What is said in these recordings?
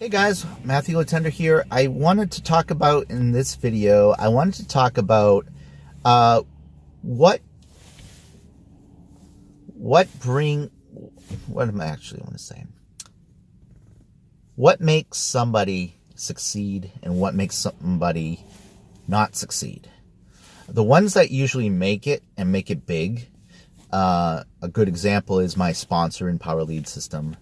Hey guys, Matthew Letendre here. I wanted to talk about in this video, uh, what bring what am I actually want to say? What makes somebody succeed and what makes somebody not succeed? The ones that usually make it and make it big. A good example is my sponsor in Power Lead System.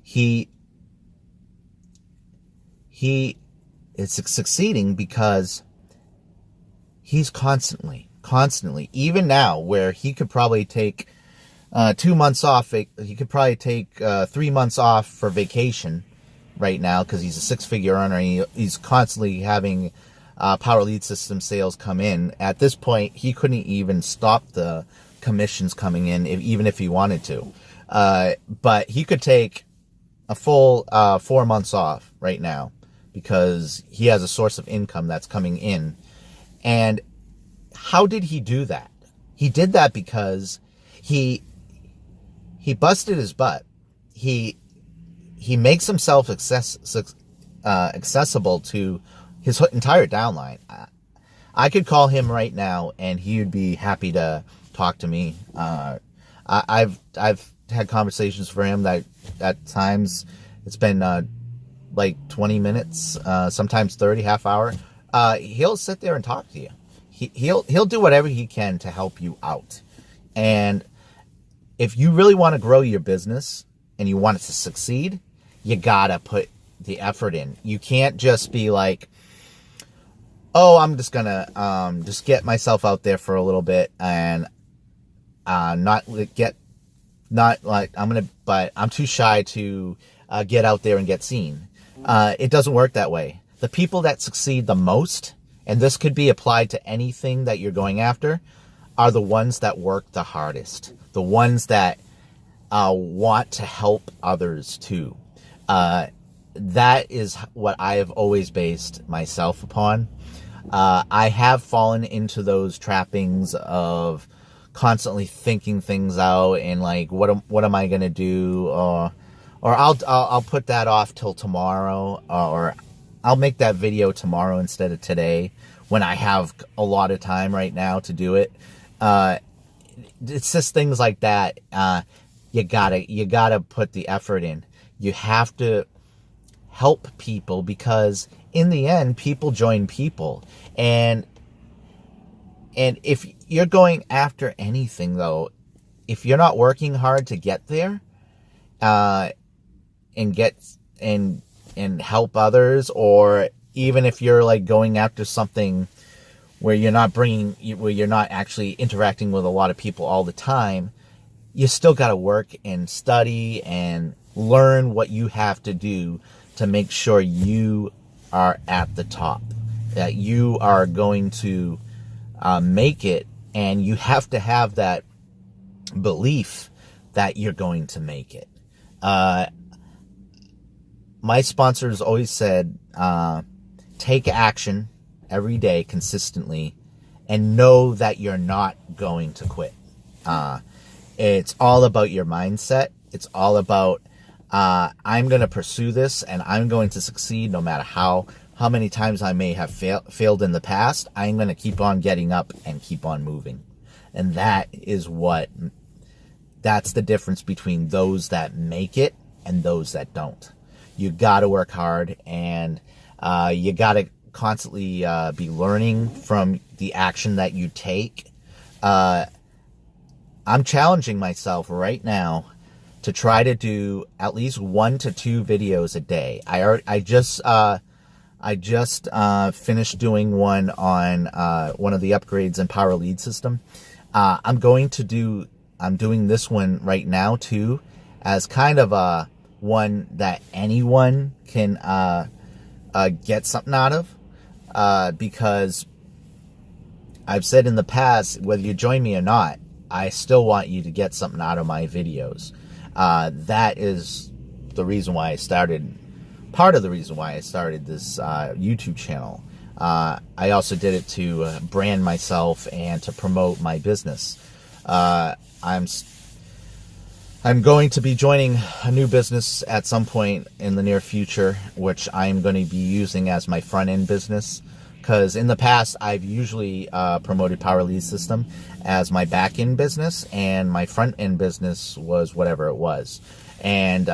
He is succeeding because he's constantly, even now, where he could probably take 2 months off. He could probably take 3 months off for vacation right now because he's a six-figure earner. He's constantly having Power Lead System sales come in. At this point, he couldn't even stop the commissions coming in, even if he wanted to. But he could take a full 4 months off right now because he has a source of income that's coming in. And how did he do that? He did that because he busted his butt. He makes himself accessible to his entire downline. I could call him right now and he would be happy to talk to me. I've had conversations for him that at times it's been like 20 minutes, sometimes 30, half hour. He'll sit there and talk to you. He'll do whatever he can to help you out. And if you really want to grow your business and you want it to succeed, you gotta put the effort in. You can't just be like, oh, I'm just gonna just get myself out there for a little bit and but I'm too shy to get out there and get seen. It doesn't work that way. The people that succeed the most, and this could be applied to anything that you're going after, are the ones that work the hardest. The ones that want to help others too. That is what I have always based myself upon. I have fallen into those trappings of constantly thinking things out and like, what am I gonna do? Or I'll put that off till tomorrow, or I'll make that video tomorrow instead of today when I have a lot of time right now to do it. It's just things like that. You gotta put the effort in. You have to help people because in the end, people join people. And if you're going after anything though, if you're not working hard to get there, and help others, or even if you're like going after something where you're not actually interacting with a lot of people all the time, you still got to work and study and learn what you have to do to make sure you are at the top, that you are going to make it, and you have to have that belief that you're going to make it. My sponsors always said, take action every day consistently and know that you're not going to quit. It's all about your mindset. It's all about, I'm going to pursue this and I'm going to succeed no matter how many times I may have failed in the past. I'm going to keep on getting up and keep on moving. And that's the difference between those that make it and those that don't. You got to work hard, and you got to constantly be learning from the action that you take. I'm challenging myself right now to try to do at least 1 to 2 videos a day. I just finished doing one on one of the upgrades in Power Lead System. I'm doing this one right now too, as kind of a one that anyone can get something out of, because I've said in the past, whether you join me or not, I still want you to get something out of my videos. That is the reason why I started, part of the reason why I started this YouTube channel. I also did it to brand myself and to promote my business. I'm going to be joining a new business at some point in the near future, which I'm going to be using as my front-end business. Because in the past, I've usually promoted Power Lead System as my back-end business, and my front-end business was whatever it was. And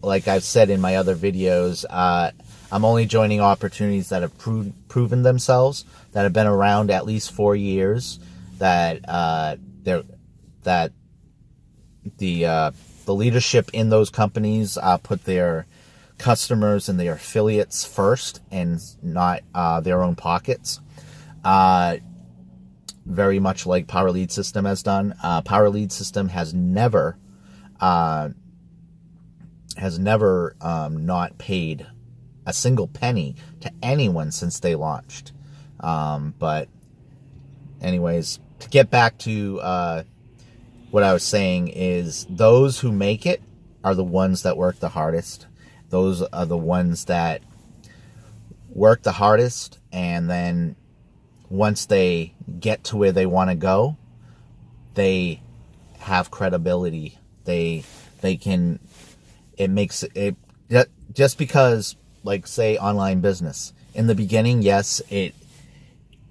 like I've said in my other videos, I'm only joining opportunities that have proven themselves, that have been around at least 4 years, that the leadership in those companies put their customers and their affiliates first and not their own pockets. Very much like Power Lead System has done. Power Lead System has never not paid a single penny to anyone since they launched. But anyways, to get back to what I was saying is, those who make it are the ones that work the hardest. Those are the ones that work the hardest, and then once they get to where they want to go, they have credibility. They can, it makes it, just because, like, say, online business. In the beginning, yes,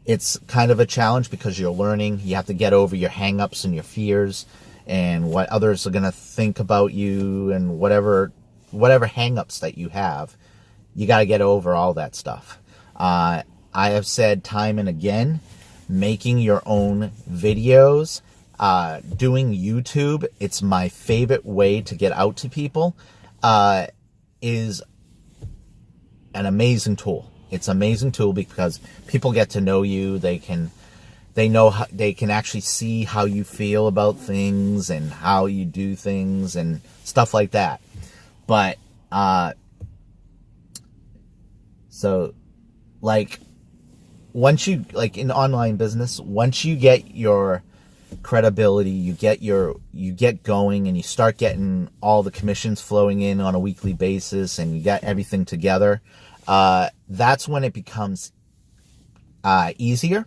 it's kind of a challenge because you're learning. You have to get over your hang-ups and your fears and what others are going to think about you, and whatever hang-ups that you have. You got to get over all that stuff. I have said time and again, making your own videos, doing YouTube, it's my favorite way to get out to people, is an amazing tool. It's an amazing tool because people get to know you. They can actually see how you feel about things and how you do things and stuff like that. But so, like, once you, like, in online business, once you get your credibility, you get going, and you start getting all the commissions flowing in on a weekly basis, and you got everything together, that's when it becomes easier,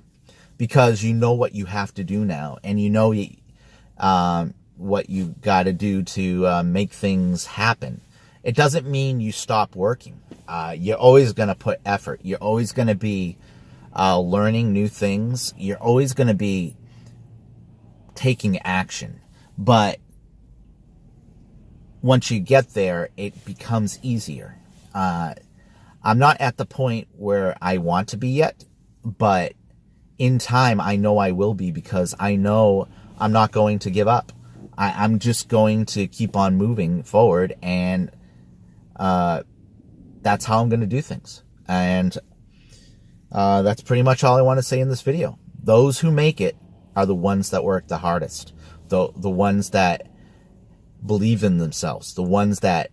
because you know what you have to do now, and you know what you got to do to make things happen. It doesn't mean you stop working. You're always going to put effort. You're always going to be learning new things. You're always going to be taking action. But once you get there, it becomes easier. I'm not at the point where I want to be yet, but in time, I know I will be, because I know I'm not going to give up. I'm just going to keep on moving forward, and that's how I'm going to do things. And that's pretty much all I want to say in this video. Those who make it are the ones that work the hardest. The ones that believe in themselves. The ones that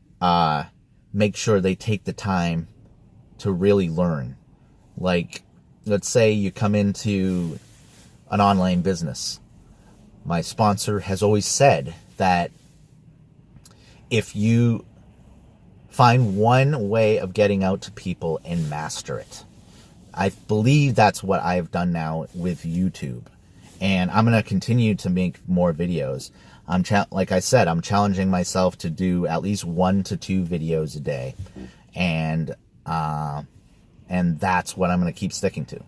make sure they take the time to really learn. Like, let's say you come into an online business. My sponsor has always said that if you find one way of getting out to people and master it, I believe that's what I've done now with YouTube. And I'm going to continue to make more videos. Like I said, I'm challenging myself to do at least 1 to 2 videos a day. And that's what I'm going to keep sticking to.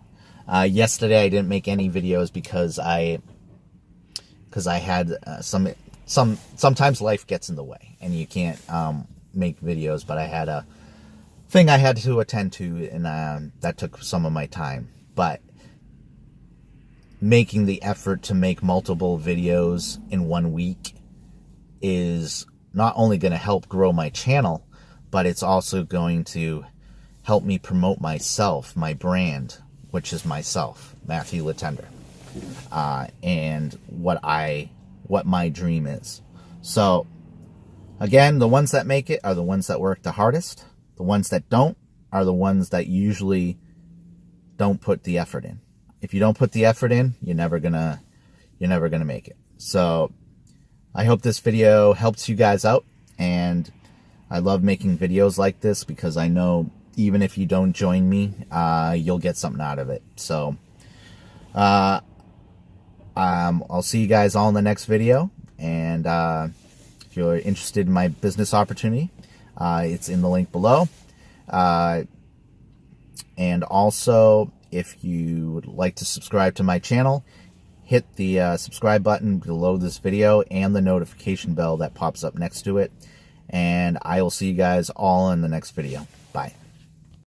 Yesterday I didn't make any videos because I had sometimes life gets in the way and you can't make videos, but I had a thing I had to attend to, and that took some of my time. But making the effort to make multiple videos in 1 week is not only going to help grow my channel, but it's also going to help me promote myself, my brand, which is myself, Matthew Letendre, and what my dream is. So again, the ones that make it are the ones that work the hardest. The ones that don't are the ones that usually don't put the effort in. If you don't put the effort in, you're never gonna make it. So I hope this video helps you guys out, and I love making videos like this because I know even if you don't join me, you'll get something out of it. So I'll see you guys all in the next video. And if you're interested in my business opportunity, it's in the link below. And also, if you would like to subscribe to my channel, hit the subscribe button below this video and the notification bell that pops up next to it. And I will see you guys all in the next video. Bye.